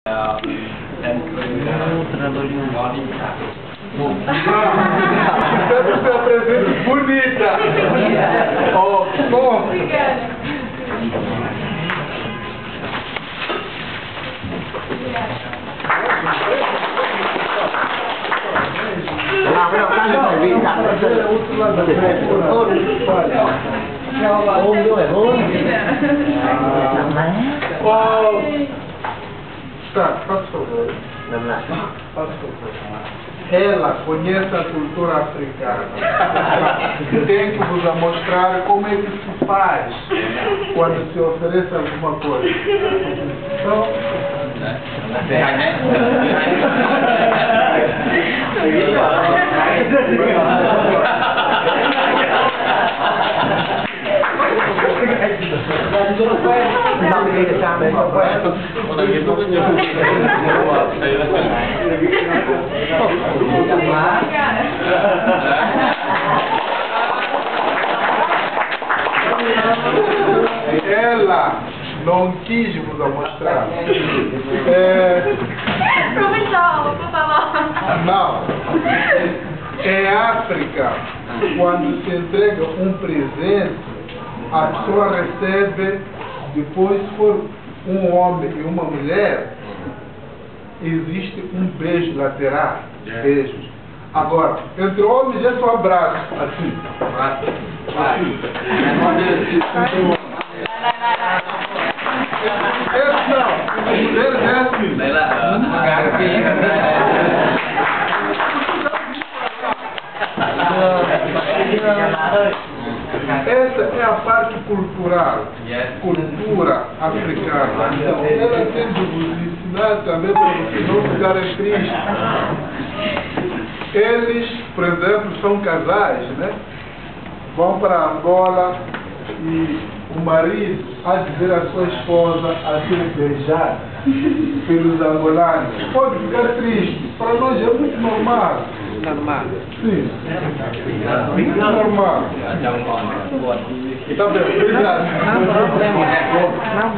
Espero que você apresente bonita. Oh, Obrigada. Tá, faz favor. Ela conhece a cultura africana. Tem que vos mostrar como é que se faz quando se oferece alguma coisa. Então, ela não quis vos mostrar. Professor, por favor. Não. Em África, quando se entrega um presente, a pessoa recebe, depois se for um homem e uma mulher, existe um beijo lateral, beijos. Agora, entre homens é só abraço, assim. Esse não, as mulheres é assim. Essa é a parte cultural, cultura africana. Então, ela tem de vos ensinar também para vocês não ficarem tristes. Eles, por exemplo, são casais, né? Vão para Angola e o marido há de ver a sua esposa a ser beijada pelos angolanos. Pode ficar triste. Para nós é muito normal. Normal. Sim. Muito normal. Está bem, obrigado. Não problema.